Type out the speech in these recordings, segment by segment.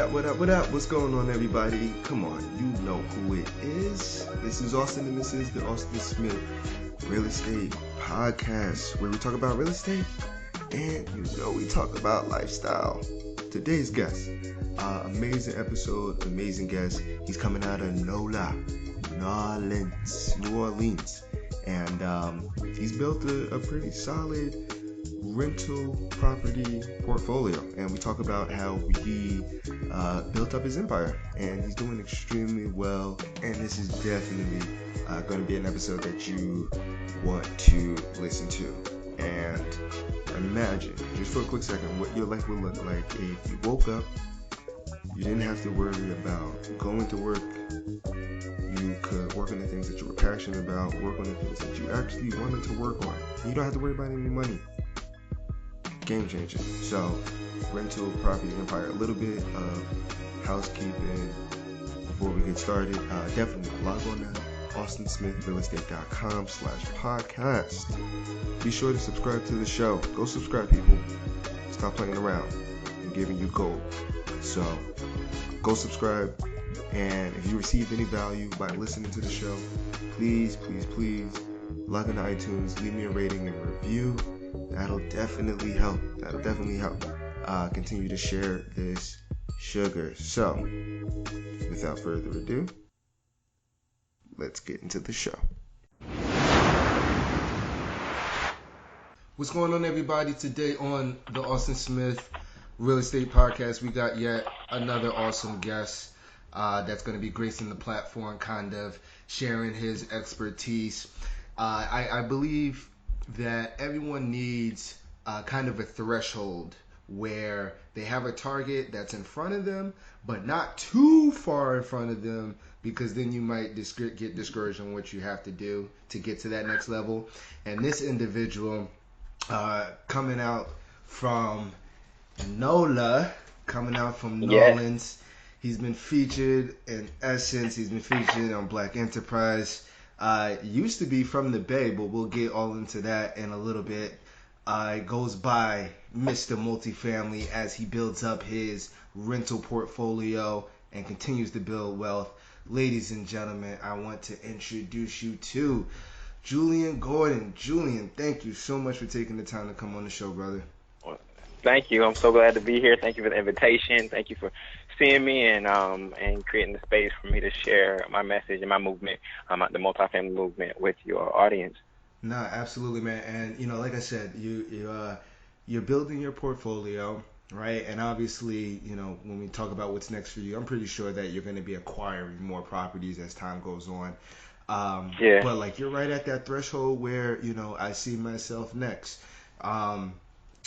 What up? What's going on, everybody? Come on, you know who it is. This is Austin, and this is the Austin Smith Real Estate Podcast, where we talk about real estate, and we talk about lifestyle. Today's guest, amazing episode, amazing guest. He's coming out of New Orleans, and he's built a pretty solid rental property portfolio, and we talk about how he built up his empire, and he's doing extremely well. And this is definitely going to be an episode that you want to listen to. And imagine, just for a quick second, what your life would look like if you woke up, you didn't have to worry about going to work. You could work on the things that you were passionate about, work on the things that you actually wanted to work on. You don't have to worry about any money. Game changer. So, rental property empire. A little bit of housekeeping before we get started. Definitely log on now. AustinSmithRealEstate.com/podcast. Be sure to subscribe to the show. Go subscribe, people. Stop playing around. I'm giving you gold. So, go subscribe. And if you received any value by listening to the show, please log into iTunes, leave me a rating and review. That'll definitely help. Continue to share this sugar. So, without further ado, let's get into the show. What's going on, everybody? Today on the Austin Smith Real Estate Podcast, we got yet another awesome guest that's going to be gracing the platform, kind of sharing his expertise. I believe that everyone needs kind of a threshold where they have a target that's in front of them, but not too far in front of them, because then you might get discouraged on what you have to do to get to that next level. And this individual coming out from New Orleans, he's been featured in Essence, he's been featured on Black Enterprise. Used to be from the Bay, but we'll get all into that in a little bit. It goes by Mr. Multifamily as he builds up his rental portfolio and continues to build wealth. Ladies and gentlemen, I want to introduce you to Jullienne Gordon. Jullienne, thank you so much for taking the time to come on the show, brother. Well, thank you. I'm so glad to be here. Thank you for the invitation. Thank you for seeing me and creating the space for me to share my message and my movement, the multifamily movement, with your audience. No, absolutely, man. And like I said, you're building your portfolio, right? And obviously, when we talk about what's next for you, I'm pretty sure that you're going to be acquiring more properties as time goes on. Yeah. But you're right at that threshold where I see myself next.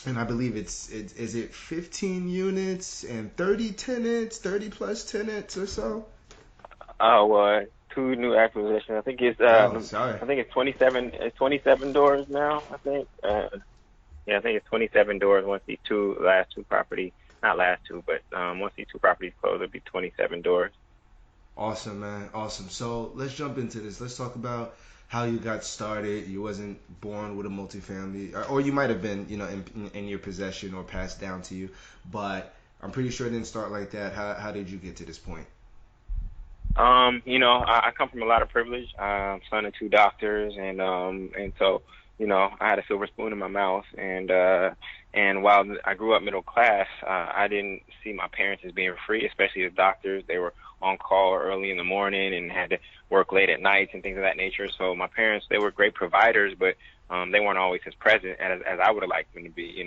And I believe is it 15 units and 30 tenants, 30 plus tenants or so? Oh, 2 new acquisitions. I think it's I think it's 27. It's 27 doors now. I think. I think it's 27 doors. Once these last two properties, not last two, but once these 2 properties close, it'll be 27 doors. Awesome, man. Awesome. So let's jump into this. Let's talk about how you got started. You wasn't born with a multifamily, or you might have been, in your possession or passed down to you, but I'm pretty sure it didn't start like that. How did you get to this point? I come from a lot of privilege. I'm son of 2 doctors, and so, I had a silver spoon in my mouth, and while I grew up middle class, I didn't see my parents as being free, especially as doctors. They were on call early in the morning and had to work late at nights and things of that nature. So my parents, they were great providers, but they weren't always as present as I would have liked them to be,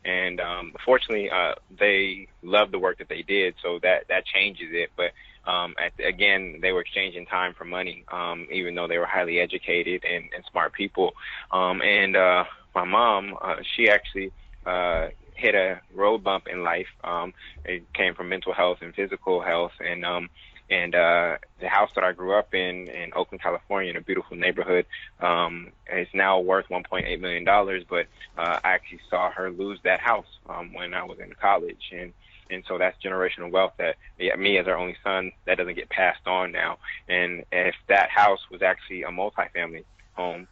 And fortunately, they loved the work that they did, so that changes it. But again, they were exchanging time for money, even though they were highly educated and smart people. My mom, she actually hit a road bump in life. It came from mental health and physical health, and the house that I grew up in Oakland, California, in a beautiful neighborhood, is now worth $1.8 million. But I actually saw her lose that house when I was in college, and so that's generational wealth that me as her only son, that doesn't get passed on now. And if that house was actually a multifamily home,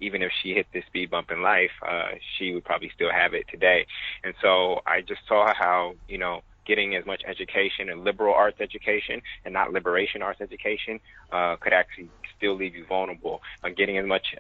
even if she hit this speed bump in life, she would probably still have it today. And so I just saw how, getting as much education and liberal arts education and not liberation arts education could actually still leave you vulnerable. Getting as much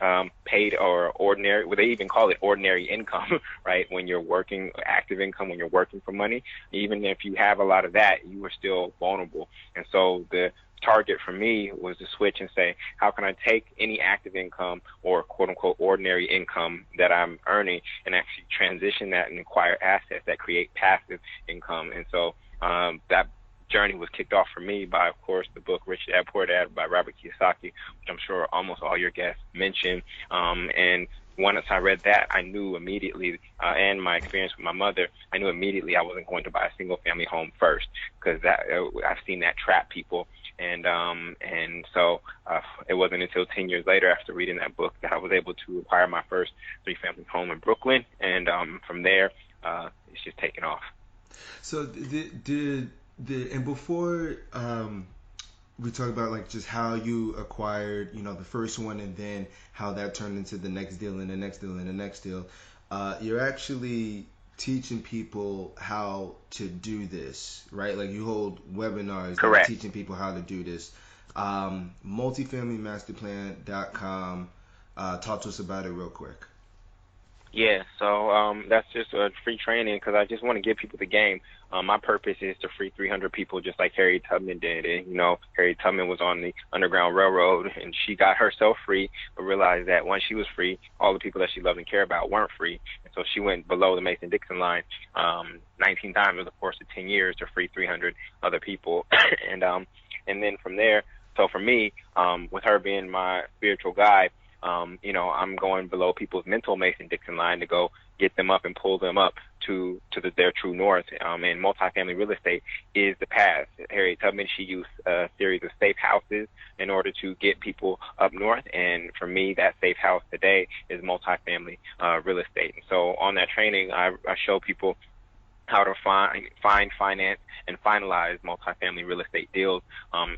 paid or ordinary, well, they even call it ordinary income, right? When you're working, active income, when you're working for money, even if you have a lot of that, you are still vulnerable. And so the target for me was to switch and say, how can I take any active income or quote unquote ordinary income that I'm earning and actually transition that and acquire assets that create passive income? And so that journey was kicked off for me by, of course, the book Rich Dad Poor Dad by Robert Kiyosaki, which I'm sure almost all your guests mentioned. And once I read that, I knew immediately, and my experience with my mother, I knew immediately I wasn't going to buy a single family home first, because I've seen that trap people. And so it wasn't until 10 years later after reading that book that I was able to acquire my first 3-family home in Brooklyn. And from there, it's just taken off. So and before we talk about like just how you acquired, the first one, and then how that turned into the next deal and the next deal and the next deal, you're actually teaching people how to do this, right? Like you hold webinars. Correct. Teaching people how to do this. Multifamilymasterplan.com. Talk to us about it real quick. Yeah, so that's just a free training because I just want to give people the game. My purpose is to free 300 people just like Harriet Tubman did. And, Harriet Tubman was on the Underground Railroad, and she got herself free, but realized that once she was free, all the people that she loved and cared about weren't free. And so she went below the Mason-Dixon line 19 times over the course of 10 years to free 300 other people. And then from there, so for me, with her being my spiritual guide, I'm going below people's mental Mason-Dixon line to go get them up and pull them up to their true north. And multifamily real estate is the path. Harriet Tubman, she used a series of safe houses in order to get people up north. And for me, that safe house today is multifamily real estate. And so on that training, I show people how to find, finance, and finalize multifamily real estate deals.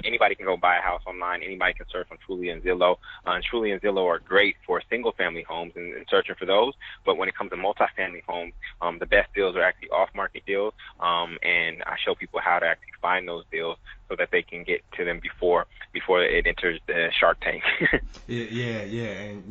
Anybody can go buy a house online. Anybody can search on Jullienne and Zillow. Jullienne and Zillow are great for single-family homes and searching for those. But when it comes to multifamily homes, the best deals are actually off-market deals. And I show people how to actually find those deals so that they can get to them before it enters the Shark Tank. Yeah. And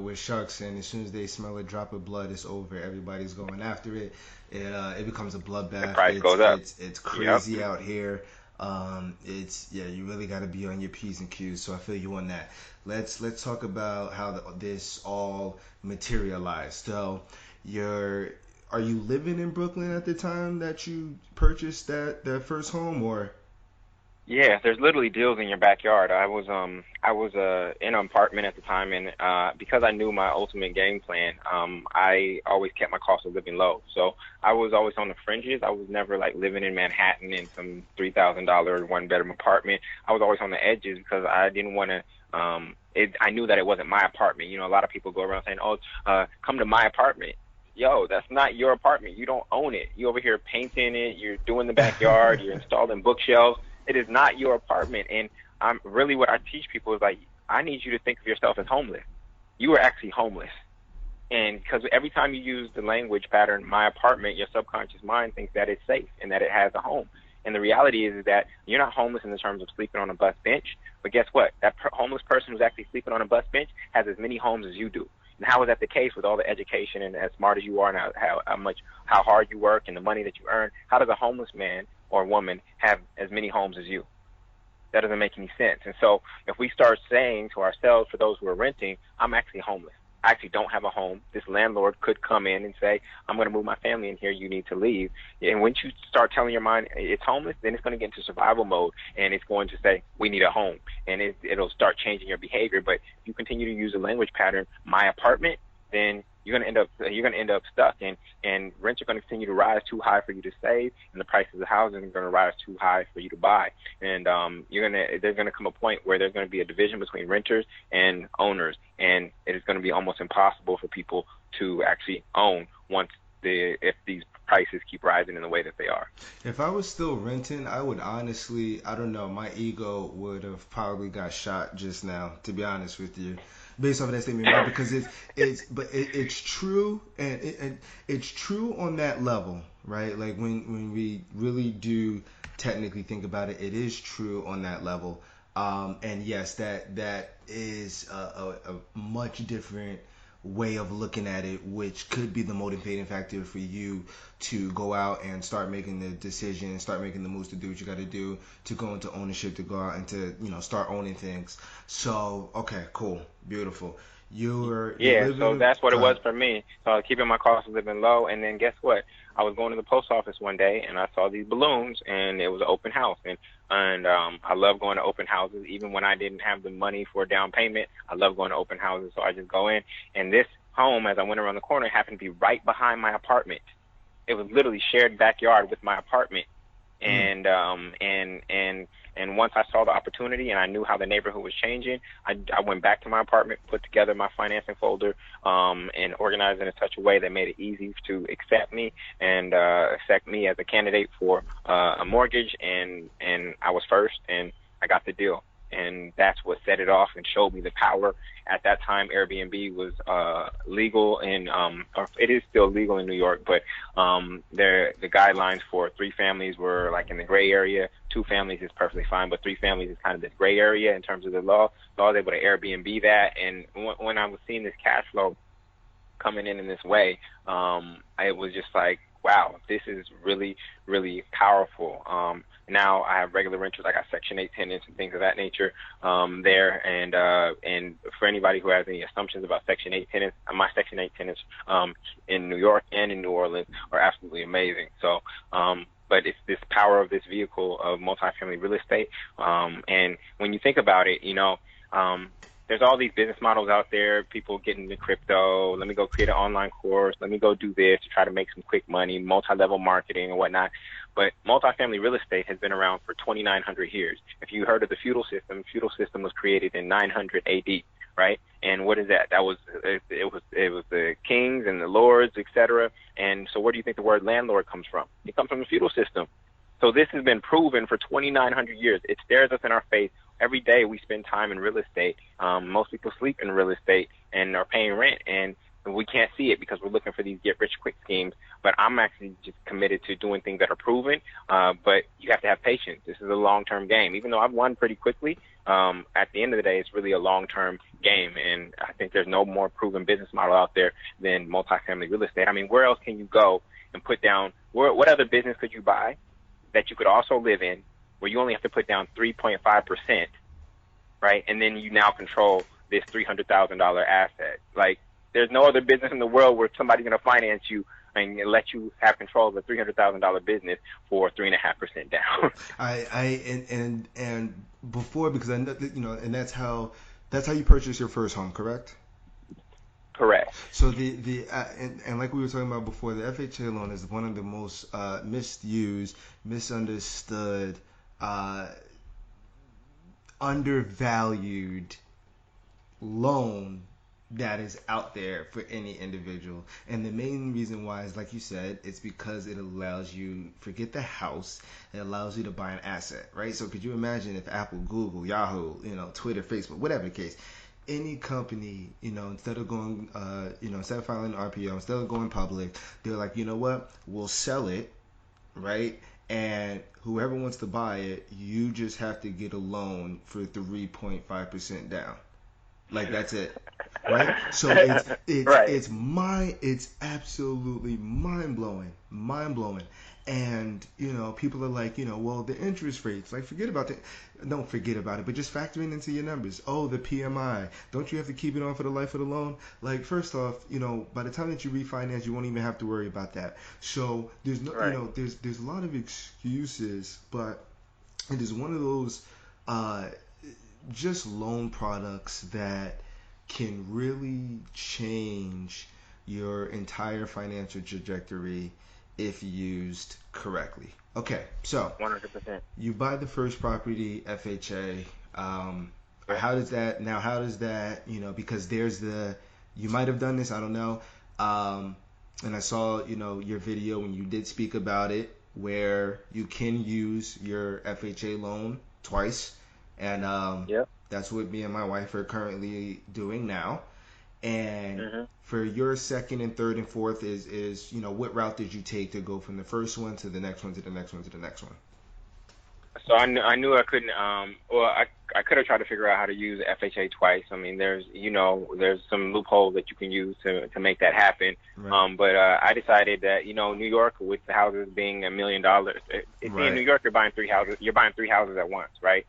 with sharks, and as soon as they smell a drop of blood, it's over. Everybody's going after it. It becomes a bloodbath. The price goes up. It's crazy out here. You really got to be on your P's and Q's. So I feel you on that. Let's talk about how this all materialized. So are you living in Brooklyn at the time that you purchased that first home, or? Yeah, there's literally deals in your backyard. I was in an apartment at the time, and because I knew my ultimate game plan, I always kept my cost of living low. So I was always on the fringes. I was never like living in Manhattan in some $3,000 one-bedroom apartment. I was always on the edges because I didn't want to. I knew that it wasn't my apartment. A lot of people go around saying, "Oh, come to my apartment." Yo, that's not your apartment. You don't own it. You over here painting it. You're doing the backyard. You're installing bookshelves. It is not your apartment. And really what I teach people is like, I need you to think of yourself as homeless. You are actually homeless. And because every time you use the language pattern, my apartment, your subconscious mind thinks that it's safe and that it has a home. And the reality is that you're not homeless in the terms of sleeping on a bus bench. But guess what? That homeless person who's actually sleeping on a bus bench has as many homes as you do. And how is that the case with all the education and as smart as you are and how hard you work and the money that you earn? How does a homeless man or woman have as many homes as you? That doesn't make any sense. And so if we start saying to ourselves, for those who are renting, I'm actually homeless. I actually don't have a home. This landlord could come in and say, I'm going to move my family in here. You need to leave. And once you start telling your mind it's homeless, then it's going to get into survival mode, and it's going to say, we need a home. And it'll start changing your behavior. But if you continue to use the language pattern, my apartment, then you're going to end up stuck, and rents are going to continue to rise too high for you to save, and the prices of housing are going to rise too high for you to buy. And there's going to come a point where there's going to be a division between renters and owners, and it is going to be almost impossible for people to actually own if these prices keep rising in the way that they are. If I was still renting, I would honestly, I don't know, my ego would have probably got shot just now, to be honest with you, based off of that statement, because it's true, and it's true on that level, right? Like when we really do technically think about it, it is true on that level. And yes, that is a much different way of looking at it, which could be the motivating factor for you to go out and start making the decision, start making the moves to do what you got to do, to go into ownership, to go out and to start owning things. So okay, cool, beautiful. You're Yeah, so living. that's what Go it was ahead. for me. So keeping my cost of living low, and then guess what? I was going to the post office one day, and I saw these balloons, and it was an open house, and I love going to open houses, even when I didn't have the money for a down payment. I love going to open houses, so I just go in, and this home, as I went around the corner, happened to be right behind my apartment. It was literally shared backyard with my apartment, Mm. and once I saw the opportunity and I knew how the neighborhood was changing, I went back to my apartment, put together my financing folder, and organized it in such a way that made it easy to accept me and accept me as a candidate for a mortgage, and I was first, and I got the deal. And that's what set it off and showed me the power. At that time, Airbnb was legal in, or it is still legal in New York, but the guidelines for 3 families were like in the gray area. 2 families is perfectly fine, but 3 families is kind of this gray area in terms of the law. So I was able to Airbnb that, and when I was seeing this cash flow coming in this way, it was just like, wow, this is really, really powerful. Now I have regular renters. I got Section 8 tenants and things of that nature there. And for anybody who has any assumptions about Section 8 tenants, my Section 8 tenants in New York and in New Orleans are absolutely amazing. So, but it's this power of this vehicle of multifamily real estate. And when you think about it, there's all these business models out there, people getting into crypto. Let me go create an online course. Let me go do this to try to make some quick money, multi-level marketing and whatnot. But multifamily real estate has been around for 2,900 years. If you heard of the feudal system was created in 900 AD, right? And what is that? That was it was the kings and the lords, etc. And so where do you think the word landlord comes from? It comes from the feudal system. So this has been proven for 2,900 years. It stares us in our face. Every day we spend time in real estate. Most people sleep in real estate and are paying rent, and we can't see it because we're looking for these get-rich-quick schemes. But I'm actually just committed to doing things that are proven, but you have to have patience. This is a long-term game. Even though I've won pretty quickly, at the end of the day, it's really a long-term game, and I think there's no more proven business model out there than multifamily real estate. I mean, where else can you go and put down – what other business could you buy that you could also live in, where you only have to put down 3.5%, right? And then you now control this $300,000 asset. Like, there's no other business in the world where somebody's going to finance you and let you have control of a $300,000 business for 3.5% down. And before, because I know that, and that's how you purchase your first home, correct? Correct. So and like we were talking about before, the FHA loan is one of the most misused, misunderstood, undervalued loan that is out there for any individual. And the main reason why is, like you said, it's because it allows you, forget the house, it allows you to buy an asset, right? So could you imagine if Apple, Google, Yahoo, Twitter, Facebook, whatever the case, any company, instead of going, instead of filing an RPO, instead of going public, they're like, you know what, we'll sell it, right? And whoever wants to buy it, you just have to get a loan for 3.5% down. Like, that's it, right? So Right. it's absolutely mind blowing. And people are like, well, the interest rates, like, forget about that. Don't forget about it, but just factoring into your numbers. Oh, the PMI, don't you have to keep it on for the life of the loan? Like, first off, by the time that you refinance, you won't even have to worry about that. So there's no, Right. there's a lot of excuses, but it is one of those just loan products that can really change your entire financial trajectory if used correctly. Okay, so 100%. you buy the first property, FHA. Right. How does that, because you might have done this, I don't know. And I saw, your video when you did speak about it, where you can use your FHA loan twice. And Yep. that's what me and my wife are currently doing now. And Mhm. for your second and third and fourth is what route did you take to go from the first one to the next one to the next one to the next one? So I knew I couldn't. Well, I could have tried to figure out how to use FHA twice. I mean, there's some loopholes that you can use to make that happen. Right. But I decided that New York, with the houses being $1 million, see, in New Right. York you're buying three houses. You're buying three houses at once, right?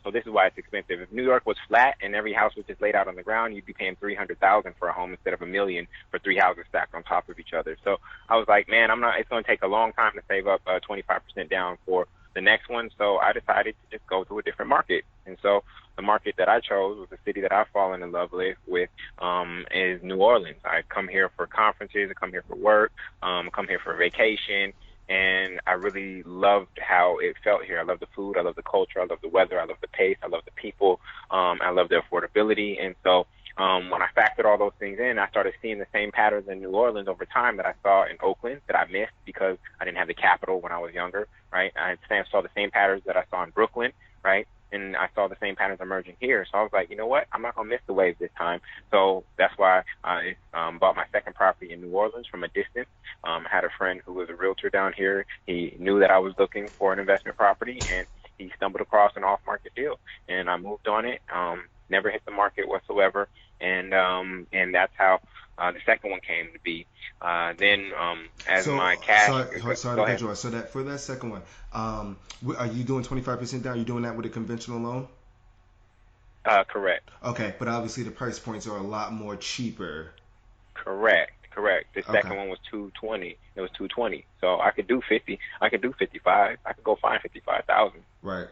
So this is why it's expensive. If New York was flat and every house was just laid out on the ground, you'd be paying 300,000 for a home instead of $1 million for three houses stacked on top of each other. So I was like, man, I'm not. It's going to take a long time to save up 25% down for the next one. So I decided to just go to a different market. And so the market that I chose was the city that I've fallen in love with is New Orleans. I come here for conferences, I come here for work, come here for vacation, and I really loved how it felt here. I love the food, I love the culture, I love the weather, I love the pace, I love the people, I love the affordability. And so when I factored all those things in, I started seeing the same patterns in New Orleans over time that I saw in Oakland that I missed because I didn't have the capital when I was younger, right? I saw the same patterns that I saw in Brooklyn, right? And I saw the same patterns emerging here. So I was like, you know what? I'm not going to miss the wave this time. So that's why I bought my second property in New Orleans from a distance. I had a friend who was a realtor down here. He knew that I was looking for an investment property, and he stumbled across an off-market deal. And I moved on it, never hit the market whatsoever. And that's how the second one came to be. Then as So my cash, sorry go to cut ahead. you off. So that for that second one, are you doing 25% down? Are you doing that with a conventional loan? Correct. Okay, but obviously the price points are a lot more cheaper. Correct. The Okay. second one was 220. It was 220. So I could do 50. I could do 55. I could go find 55,000. Right.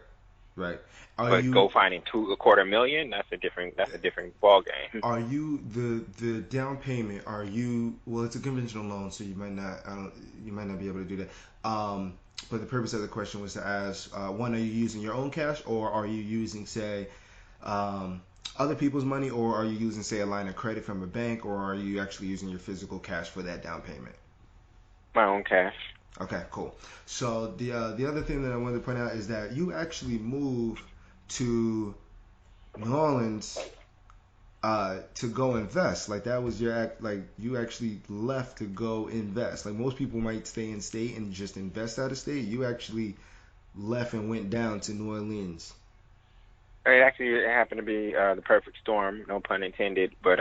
Right. Are But go you finding a quarter million, that's a different ball game. are you the down payment? Are you well? It's a conventional loan, so you might not be able to do that. But the purpose of the question was to ask: one, are you using your own cash, or are you using, say, um, other people's money, or are you using, say, a line of credit from a bank, or are you actually using your physical cash for that down payment? My own cash. Okay, cool. So the other thing that I wanted to point out is that you actually moved to New Orleans to go invest. Like that was your act. Like you actually left to go invest. Like most people might stay in state and just invest out of state. You actually left and went down to New Orleans. It happened to be the perfect storm, no pun intended. But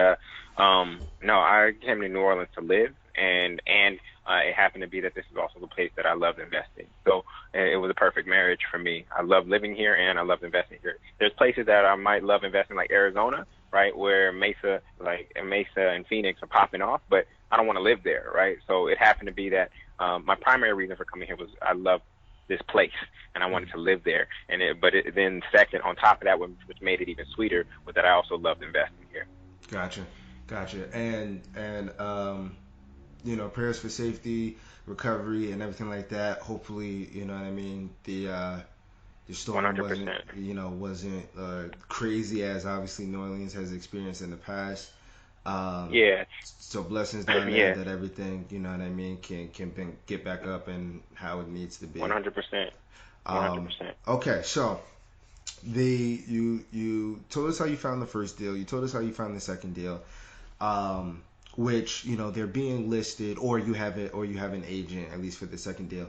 no, I came to New Orleans to live, and it happened to be that this is also the place that I loved investing. So it was a perfect marriage for me. I love living here, and I love investing here. There's places that I might love investing, like Arizona, right, where Mesa and Phoenix are popping off, but I don't want to live there, right? So it happened to be that my primary reason for coming here was I love this place and I wanted to live there. Then second, on top of that, which made it even sweeter, was that I also loved investing here. Gotcha, gotcha. And prayers for safety, recovery, and everything like that. Hopefully, you know what I mean. The storm wasn't 100%. wasn't crazy as obviously New Orleans has experienced in the past. Um, Yeah. so blessings down there Yeah. that everything you know what I mean can get back up and how it needs to be. 100%. Um, 100%. okay, so you told us how you found the first deal. You told us how you found the second deal. Which they're being listed, or you have it, or you have an agent at least for the second deal.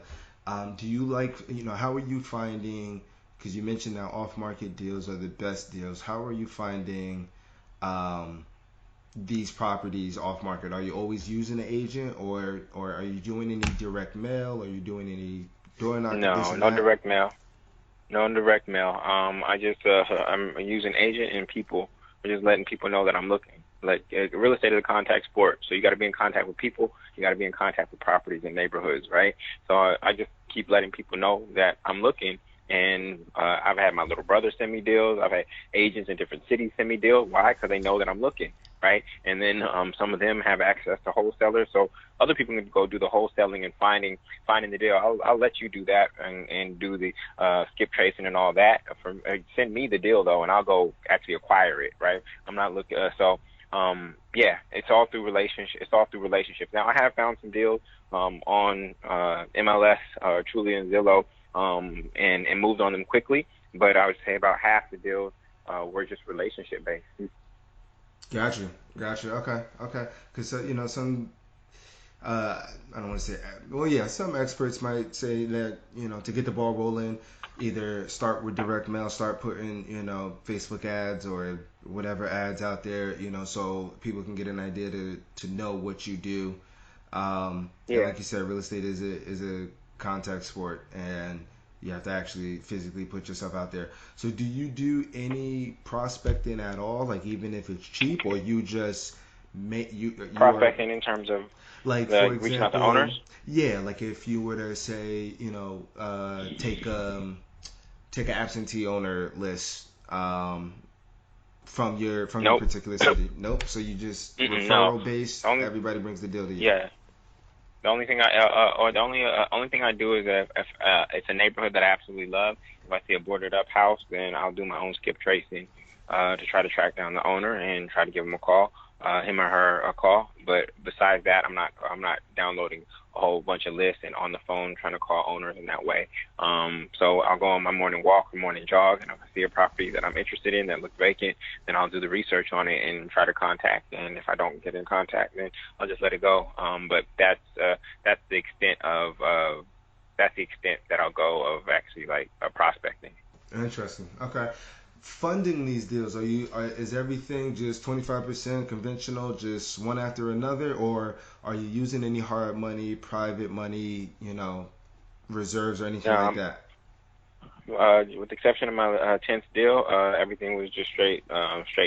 Do you like how are you finding? Because you mentioned now off-market deals are the best deals. How are you finding these properties off-market? Are you always using an agent, or are you doing any direct mail? Are you doing any door knocking, this No, and no that? direct mail. No direct mail. I just I'm using agent and people. I'm just letting people know that I'm looking. Like real estate is a contact sport, so you got to be in contact with people. You got to be in contact with properties and neighborhoods, right? So I just keep letting people know that I'm looking. And I've had my little brother send me deals. I've had agents in different cities send me deals. Why? Because they know that I'm looking, right? And then some of them have access to wholesalers, so other people can go do the wholesaling and finding the deal. I'll let you do that and do the skip tracing and all that. Send me the deal though, and I'll go actually acquire it, right? I'm not looking. Yeah, it's all through relationship. It's all through relationships. Now I have found some deals on MLS, Truly and Zillow, and moved on them quickly. But I would say about half the deals were just relationship based. Gotcha. Okay. Because some I don't want to say, well, yeah, some experts might say that, to get the ball rolling, either start with direct mail, start putting, Facebook ads or whatever ads out there, so people can get an idea to know what you do. And Yeah. like you said, real estate is a contact sport, and you have to actually physically put yourself out there. So, do you do any prospecting at all, like even if it's cheap, or you just make you are Prospecting in terms of like, for reaching out to owners. example, yeah, like if you were to say, take an absentee owner list from your Nope. particular city. Nope. So you just Mm-mm, no. referral based. Only Everybody brings the deal to you. yeah. The only thing or the only thing I do is if it's a neighborhood that I absolutely love. If I see a boarded up house, then I'll do my own skip tracing to try to track down the owner and try to give him a call, him or her a call. But besides that, I'm not downloading a whole bunch of lists and on the phone trying to call owners in that way. So I'll go on my morning walk or morning jog, and if I see a property that I'm interested in that looks vacant, then I'll do the research on it and try to contact. And if I don't get in contact, then I'll just let it go. But that's the extent of that's the extent that I'll go of actually like prospecting. Interesting. Okay. Funding these deals, is everything just 25% conventional, just one after another, or are you using any hard money, private money, reserves or anything like Um, that? with the exception of my 10th deal, everything was just straight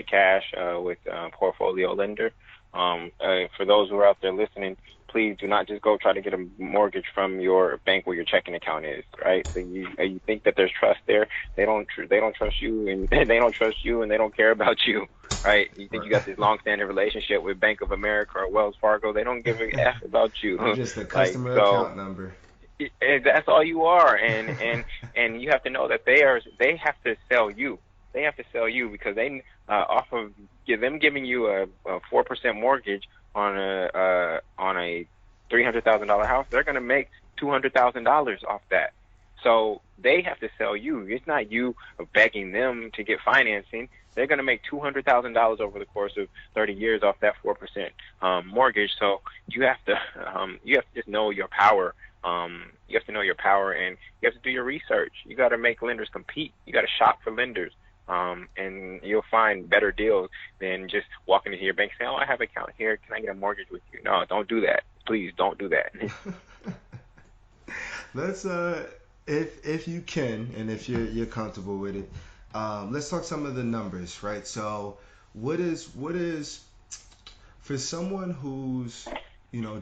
cash with portfolio lender. For those who are out there listening, please do not just go try to get a mortgage from your bank where your checking account is. Right? So you think that there's trust there? They don't trust you, and they don't trust you, and they don't care about you. Right? You think you got Right. this long-standing relationship with Bank of America or Wells Fargo? They don't give a f about you. You're just a Like customer so. account number. That's all you are, and you have to know that they have to sell you. They have to sell you because they off of them giving you a 4% mortgage on a $300,000 house, they're going to make $200,000 off that. So they have to sell you. It's not you begging them to get financing. They're going to make $200,000 over the course of 30 years off that 4% mortgage. So you have to just know your power. You have to know your power, and you have to do your research. You got to make lenders compete. You got to shop for lenders, and you'll find better deals than just walking into your bank and saying, "Oh, I have an account here. Can I get a mortgage with you?" No, don't do that. Please don't do that. Let's if you can, and if you're comfortable with it, let's talk some of the numbers, right? So what is for someone who's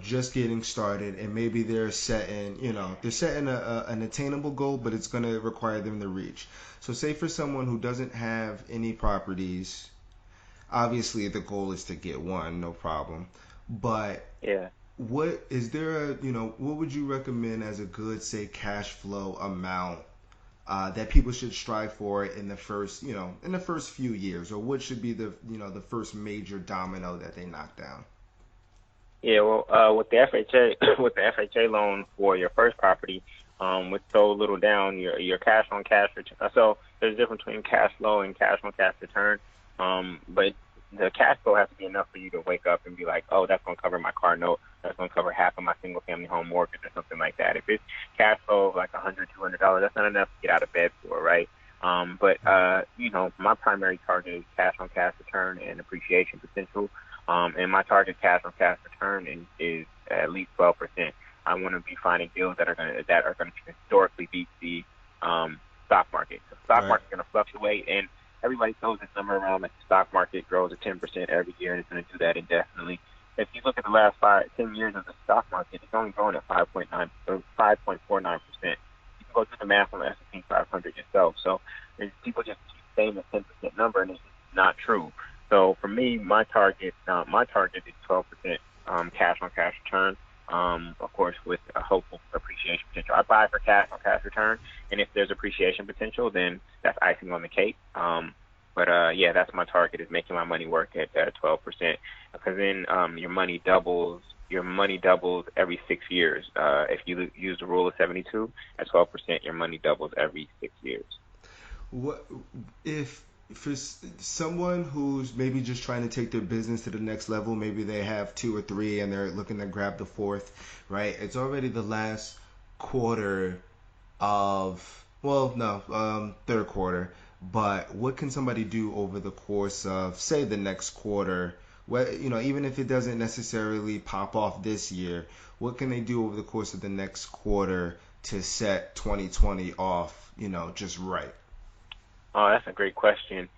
just getting started, and maybe they're setting an attainable goal, but it's going to require them to reach. So say for someone who doesn't have any properties, obviously the goal is to get one, no problem. But Yeah. what would you recommend as a good, say, cash flow amount that people should strive for in the first few years, or what should be the first major domino that they knock down? Yeah, well, with the FHA, with the FHA loan for your first property, with so little down, your cash on cash return. So there's a difference between cash flow and cash on cash return. But the cash flow has to be enough for you to wake up and be like, oh, that's going to cover my car note. That's going to cover half of my single family home mortgage or something like that. If it's cash flow of like $100, $200, that's not enough to get out of bed for, right? But my primary target is cash on cash return and appreciation potential. And my target cash on cash return is at least 12%. I want to be finding deals that are going to historically beat the stock market. The stock Right. market is going to fluctuate, and everybody throws this number around like the stock market grows at 10% every year, and it's going to do that indefinitely. If you look at the last 10 years of the stock market, it's only grown at 5.49%. You can go through the math on the S&P 500 yourself. So people just keep saying the 10% number, and it's not true. So for me, my target is 12% cash on cash return. Of course, with a hopeful appreciation potential. I buy for cash on cash return, and if there's appreciation potential, then that's icing on the cake. But that's my target, is making my money work at 12%, because then your money doubles. Your money doubles every 6 years. If you use the rule of 72 at 12%, your money doubles every 6 years. What if for someone who's maybe just trying to take their business to the next level, maybe they have two or three and they're looking to grab the fourth, right? It's already the last quarter of, well, no, third quarter. But what can somebody do over the course of, say, the next quarter? Well, even if it doesn't necessarily pop off this year, what can they do over the course of the next quarter to set 2020 off, just right? Oh, that's a great question.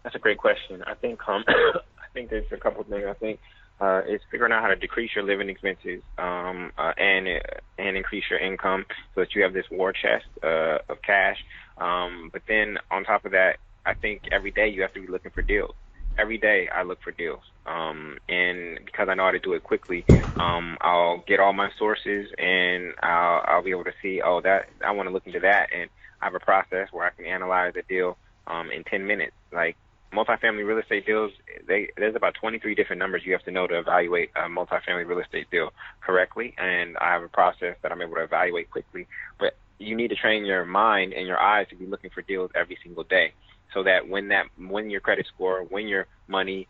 That's a great question. I think I think there's a couple of things. I think it's figuring out how to decrease your living expenses and increase your income so that you have this war chest of cash. But then on top of that, I think every day you have to be looking for deals. Every day I look for deals, and because I know how to do it quickly, I'll get all my sources and I'll be able to see, oh, that I want to look into that, and I have a process where I can analyze a deal in 10 minutes. Like multifamily real estate deals, there's about 23 different numbers you have to know to evaluate a multifamily real estate deal correctly, and I have a process that I'm able to evaluate quickly. But you need to train your mind and your eyes to be looking for deals every single day, so that when your credit score, when your money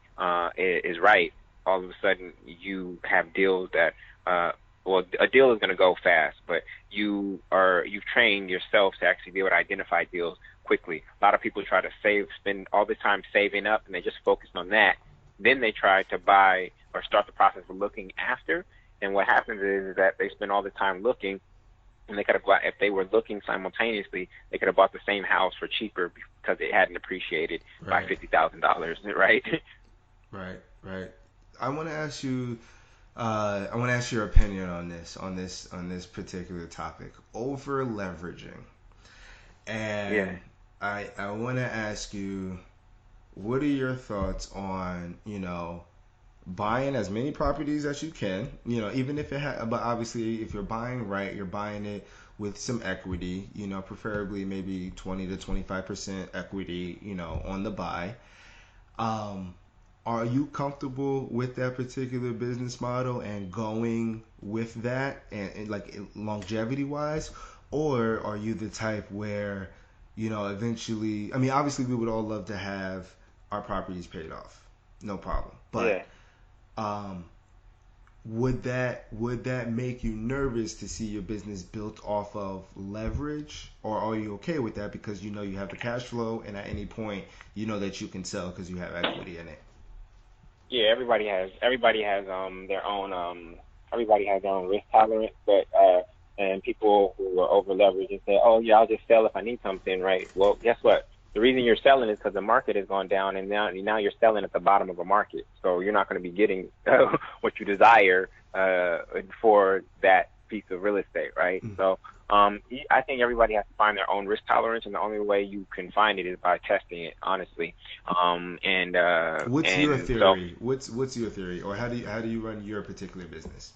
is right, all of a sudden you have deals that a deal is going to go fast, but you've trained yourself to actually be able to identify deals quickly. A lot of people try to spend all this time saving up, and they just focus on that. Then they try to buy or start the process of looking after, and what happens is that they spend all the time looking, and they could have bought, if they were looking simultaneously, they could have bought the same house for cheaper because it hadn't appreciated by $50,000, right? Right. I want to ask you. I want to ask your opinion on this particular topic, over leveraging, and Yeah. I want to ask you, what are your thoughts on buying as many properties as you can, even if but obviously if you're buying right, you're buying it with some equity, preferably maybe 20 to 25% equity, on the buy. Are you comfortable with that particular business model and going with that and like longevity wise, or are you the type where eventually, I mean, obviously we would all love to have our properties paid off, no problem, but would that make you nervous to see your business built off of leverage, or are you okay with that because you have the cash flow and at any point that you can sell because you have equity in it? Yeah, everybody has their own everybody has their own risk tolerance, but and people who are over leveraged and say, oh yeah, I'll just sell if I need something, right? Well, guess what? The reason you're selling is because the market has gone down, and now you're selling at the bottom of a market, so you're not going to be getting what you desire for that piece of real estate, right? Mm-hmm. So I think everybody has to find their own risk tolerance, and the only way you can find it is by testing it, honestly. What's your theory? What's your theory, or how do you run your particular business?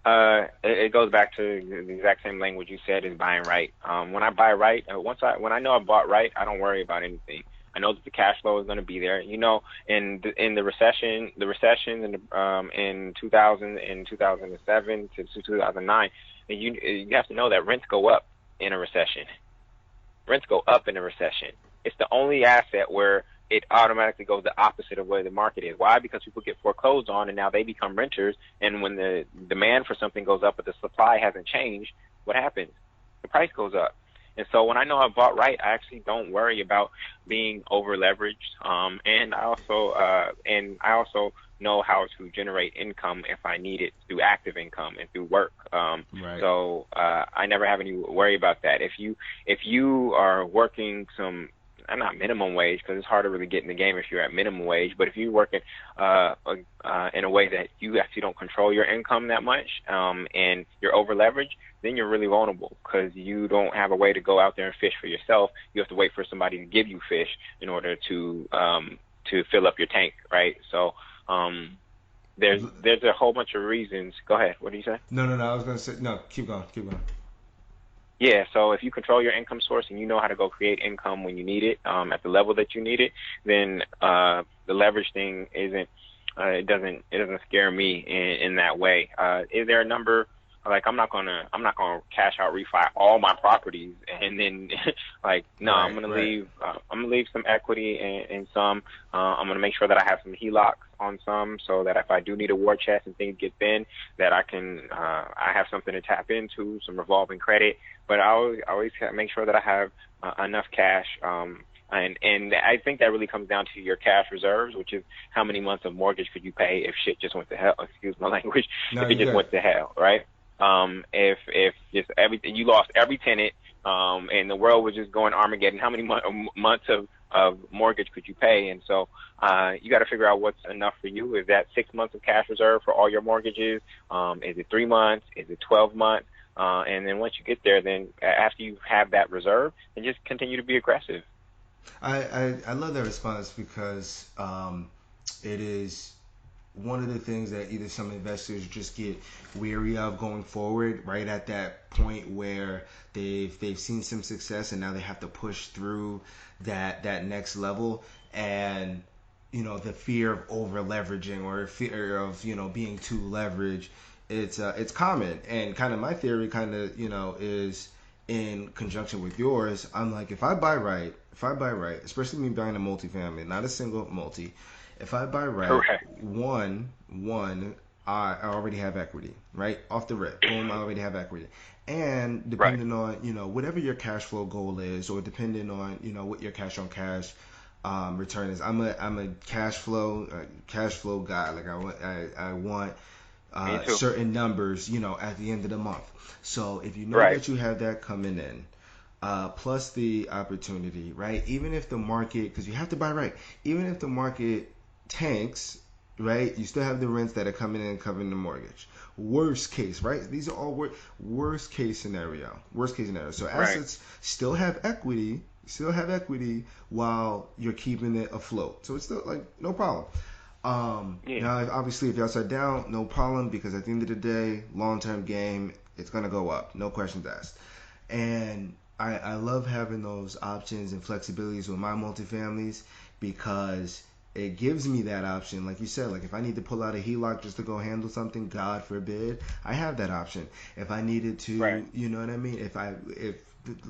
It goes back to the exact same language you said, is buying right. When I buy right, when I know I bought right, I don't worry about anything. I know that the cash flow is going to be there. In the recession in 2000 and 2007 to 2009, you have to know that rents go up in a recession. Rents go up in a recession. It's the only asset where it automatically goes the opposite of where the market is. Why? Because people get foreclosed on, and now they become renters. And when the demand for something goes up, but the supply hasn't changed, what happens? The price goes up. And so when I know I bought right, I actually don't worry about being over leveraged. And I also know how to generate income if I need it through active income and through work. Right. So I never have any worry about that. If you are working not minimum wage, because it's hard to really get in the game if you're at minimum wage, but if you're working in a way that you actually don't control your income that much, and you're over leveraged, then you're really vulnerable because you don't have a way to go out there and fish for yourself. You have to wait for somebody to give you fish in order to fill up your tank, right? So there's a whole bunch of reasons. Go ahead. What do you say? No. I was going to say, no, keep going. Yeah, so if you control your income source and you know how to go create income when you need it, at the level that you need it, then the leverage thing it doesn't scare me in that way. Is there a number Like I'm not gonna cash out refi all my properties and then like no, Right, I'm gonna leave some equity in some. I'm gonna make sure that I have some HELOCs on some, so that if I do need a war chest and things get thin, that I have something to tap into, some revolving credit. But I always make sure that I have enough cash. And I think that really comes down to your cash reserves, which is how many months of mortgage could you pay if shit just went to hell. Excuse my language. No, If it you're just good. went to hell, right? If just everything, you lost every tenant, and the world was just going Armageddon, how many months of mortgage could you pay? And so you got to figure out what's enough for you. Is that 6 months of cash reserve for all your mortgages? Is it 3 months? Is it 12 months? And then once you get there, then after you have that reserve, then just continue to be aggressive. I love that response because it is one of the things that either some investors just get weary of going forward, right at that point where they've seen some success and now they have to push through that next level, and the fear of over leveraging or fear of being too leveraged. It's common, and kind of my theory kind of is in conjunction with yours. I'm like, if I buy right, especially me buying a multifamily, not a single multi, if I buy right, Correct. one, I already have equity, right? Off the rip. Boom, I already have equity. And Right. depending on, whatever your cash flow goal is, or depending on, what your cash on cash return is. I'm a cash flow guy. Like I want Me too. certain numbers, at the end of the month. So if you know Right. that you have that coming in, plus the opportunity, right? Even if the market, because you have to buy right, even if the market tanks, right? You still have the rents that are coming in and covering the mortgage. Worst case, right? These are all worst case scenario. Worst case scenario. So Right. assets still have equity while you're keeping it afloat. So it's still like no problem. Yeah. Now, obviously, if you're upside down, no problem, because at the end of the day, long-term game, it's gonna go up, no questions asked. And I love having those options and flexibilities with my multifamilies because it gives me that option. Like you said, like if I need to pull out a HELOC just to go handle something, God forbid, I have that option. If I needed Right. to, you know what I mean? If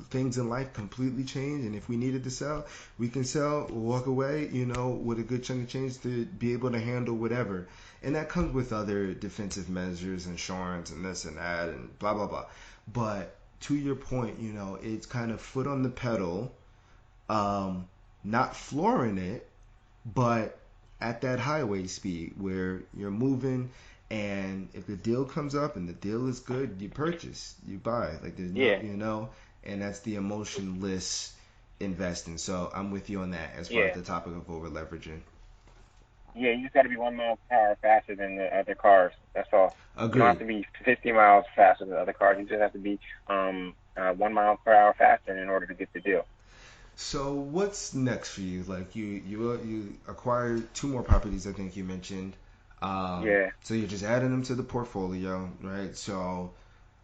things in life completely change and if we needed to sell, we can sell, walk away, with a good chunk of change to be able to handle whatever. And that comes with other defensive measures, insurance and this and that and blah blah blah. But to your point, it's kind of foot on the pedal, um, not flooring it, but at that highway speed where you're moving, and if the deal comes up and the deal is good, you purchase, you buy. Like there's no, Yeah. and that's the emotionless investing. So I'm with you on that as far as Yeah. the topic of over leveraging. Yeah, you just got to be 1 mile per hour faster than the other cars. That's all. You don't have Agreed. to be 50 miles faster than the other cars. You just have to be 1 mile per hour faster in order to get the deal. So what's next for you? Like you acquired two more properties, I think you mentioned. Yeah. So you're just adding them to the portfolio, right? So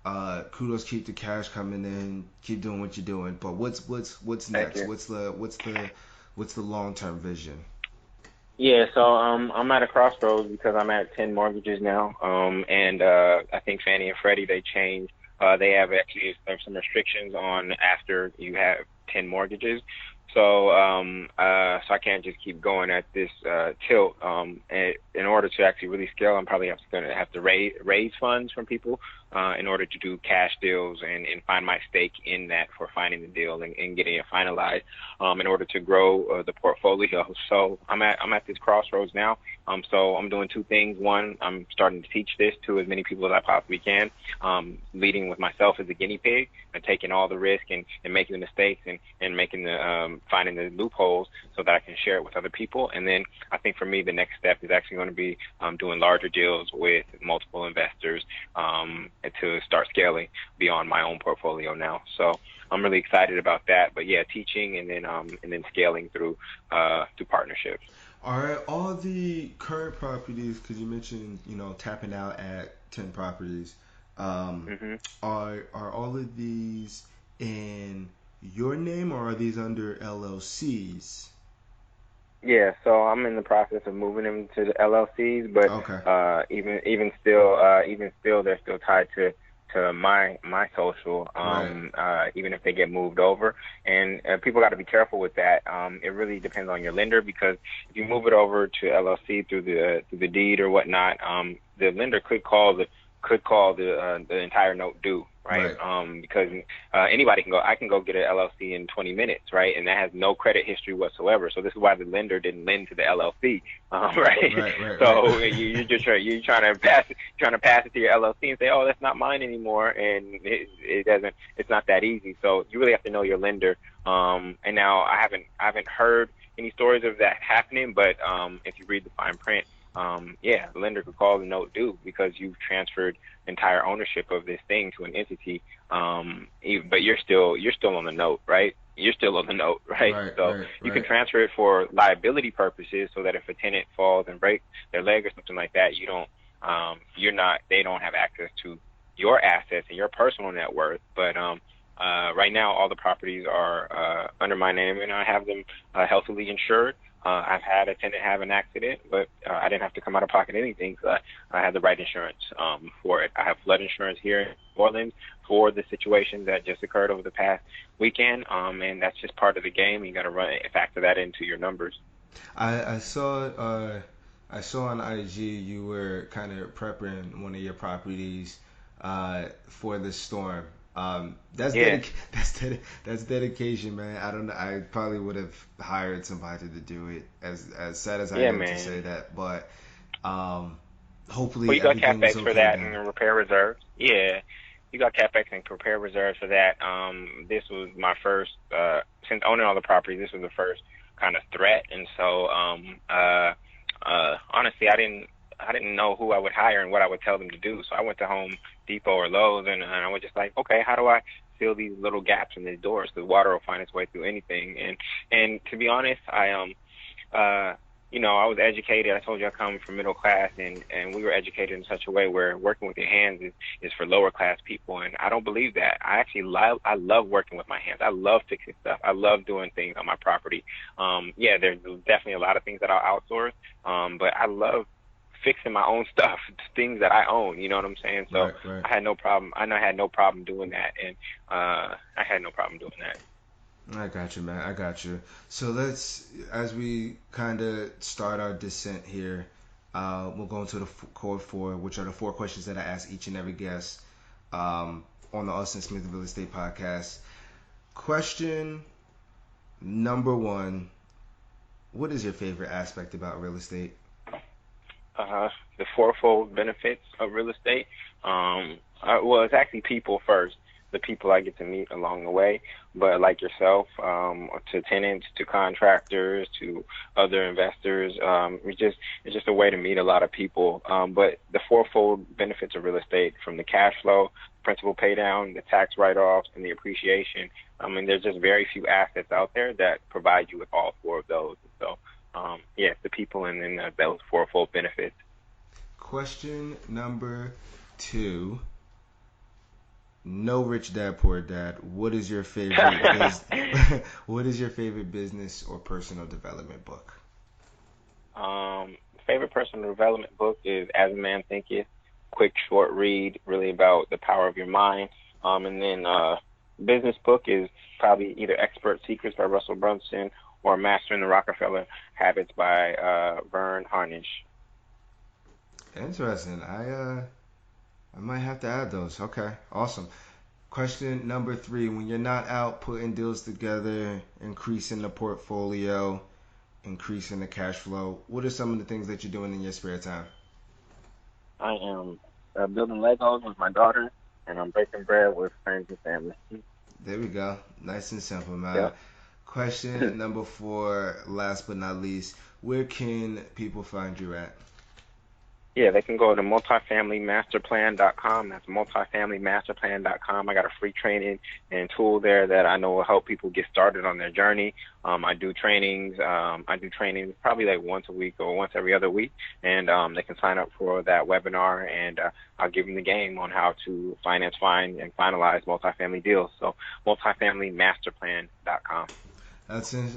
kudos, keep the cash coming in, keep doing what you're doing. But what's Thank next? you. What's the long term vision? Yeah, so I'm at a crossroads because I'm at 10 mortgages now. And I think Fannie and Freddie, they changed. They have actually some restrictions on after you have 10 mortgages. So I can't just keep going at this tilt. And in order to actually really scale, I'm probably going to have to raise funds from people in order to do cash deals and find my stake in that for finding the deal and getting it finalized in order to grow the portfolio. So I'm at this crossroads now. So I'm doing two things. One, I'm starting to teach this to as many people as I possibly can, leading with myself as a guinea pig and taking all the risk and making the mistakes and making the finding the loopholes so that I can share it with other people. And then I think for me, the next step is actually going to be doing larger deals with multiple investors to start scaling beyond my own portfolio now. So I'm really excited about that. But yeah, teaching and then scaling through partnerships. Are all the current properties, because you mentioned, tapping out at 10 properties, um, hmm are all of these in your name or are these under LLCs? Yeah, so I'm in the process of moving them to the LLCs, but Okay. even still, they're still tied to to my social, Right. even if they get moved over. And people got to be careful with that. It really depends on your lender, because if you move it over to LLC through the deed or whatnot, the lender could call the entire note due, right? Right. Because anybody can go. I can go get an LLC in 20 minutes, right? And that has no credit history whatsoever. So this is why the lender didn't lend to the LLC, right? Right. Right. Right. So you're trying to pass it to your LLC and say, oh, that's not mine anymore, and it doesn't. It's not that easy. So you really have to know your lender. And now I haven't heard any stories of that happening, but if you read the fine print, yeah, the lender could call the note due because you've transferred entire ownership of this thing to an entity. But you're still on the note, right? You're still on the note, right? Right. So Right. you can Right. transfer it for liability purposes, so that if a tenant falls and breaks their leg or something like that, they don't have access to your assets and your personal net worth. But right now, all the properties are under my name, and I have them healthily insured. I've had a tenant have an accident, but I didn't have to come out of pocket anything, so I had the right insurance for it. I have flood insurance here in New Orleans for the situation that just occurred over the past weekend, and that's just part of the game. You got to factor that into your numbers. I saw I saw on IG you were kind of prepping one of your properties for the storm. That's Yeah, that's dedication, man. I don't know. I probably would have hired somebody to do it. As sad as I yeah, am to man. say that, but um, Well, hopefully you got everything was capex for okay that then. and repair reserves. Yeah, you got capex and repair reserves for that. This was my first, since owning all the properties, this was the first kind of threat, and so honestly, I didn't know who I would hire and what I would tell them to do. So I went to Home Depot or Lowe's, and I was just like, okay, how do I fill these little gaps in these doors? Because water will find its way through anything. And to be honest, uh, I was educated. I told you I come from middle class, and we were educated in such a way where working with your hands is for lower class people. And I don't believe that. I love working with my hands. I love fixing stuff. I love doing things on my property. Yeah, there's definitely a lot of things that I'll outsource. But I love fixing my own stuff, things that I own. You know what I'm saying? So Right, right. I had no problem. I know I had no problem doing that, and I had no problem doing that. I got you, man. I got you. So let's, as we kind of start our descent here, we'll go into the core four, which are the four questions that I ask each and every guest on the Austin Smith Real Estate Podcast. Question number one: what is your favorite aspect about real estate? The fourfold benefits of real estate. Well, it's actually people first. The people I get to meet along the way, but like yourself, to tenants, to contractors, to other investors, it's just a way to meet a lot of people. But the fourfold benefits of real estate, from the cash flow, principal pay down, the tax write-offs, and the appreciation. I mean, there's just very few assets out there that provide you with all four of those. So, yeah, the people and then those fourfold benefits. Question number two: no rich dad, poor dad. What is your favorite what is your favorite business or personal development book? Favorite personal development book is As a Man Thinketh. Quick, short read, really about the power of your mind. And then business book is probably either Expert Secrets by Russell Brunson or Mastering the Rockefeller Habits by Vern Harnish. Interesting. I might have to add those. Okay, awesome. Question number three: when you're not out putting deals together, increasing the portfolio, increasing the cash flow, what are some of the things that you're doing in your spare time? I am building Legos with my daughter, and I'm breaking bread with friends and family. There we go. Nice and simple, man. Yep. Question number four, last but not least, where can people find you at? Yeah, they can go to multifamilymasterplan.com. That's multifamilymasterplan.com. I got a free training and tool there that I know will help people get started on their journey. I do trainings. I do trainings probably like once a week or once every other week, and they can sign up for that webinar, and I'll give them the game on how to find and finalize multifamily deals. So multifamilymasterplan.com.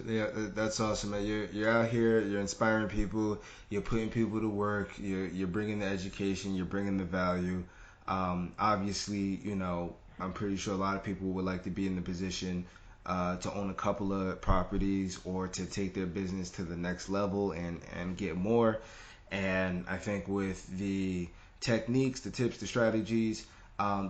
Yeah, that's awesome, man. You're out here, you're inspiring people, you're putting people to work, you're bringing the education, you're bringing the value. Obviously, I'm pretty sure a lot of people would like to be in the position to own a couple of properties or to take their business to the next level and get more. And I think with the techniques, the tips, the strategies,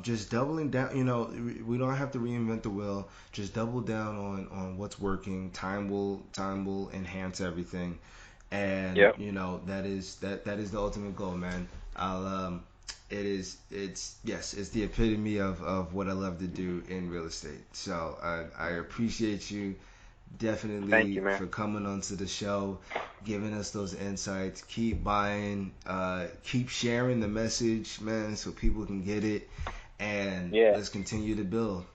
just doubling down, we don't have to reinvent the wheel. Just double down on what's working. Time will enhance everything. And Yep. that is the ultimate goal, man. It's the epitome of what I love to do in real estate. So I appreciate you Thank definitely you, man. for coming onto the show, giving us those insights. Keep buying, keep sharing the message, man, so people can get it, and Yeah. let's continue to build.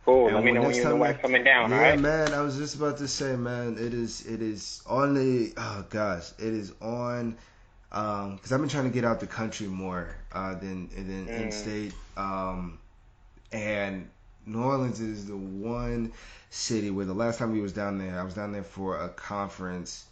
Cool. Let And me when know when next you and the time, wife man, coming down. All yeah, right. man, I was just about to say, man, it is on the, oh gosh, it is on, because I've been trying to get out the country more than in Mm. state, and New Orleans is the one city where the last time we was down there, I was down there for a conference,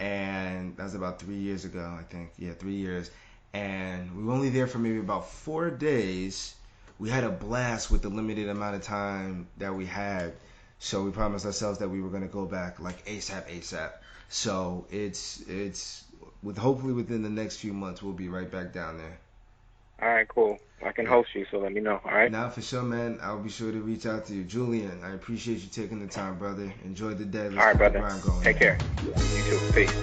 and that was about 3 years ago, I think. Yeah, 3 years, and we were only there for maybe about 4 days. We had a blast with the limited amount of time that we had, so we promised ourselves that we were gonna go back like ASAP, ASAP. So it's with hopefully within the next few months we'll be right back down there. All right. Cool. I can Yeah. host you, so let me know. All right. Now for sure, man. I'll be sure to reach out to you, Julian. I appreciate you taking the time, brother. Enjoy the day. All Let's right, keep the brother. grind going. Take care. You too. Peace.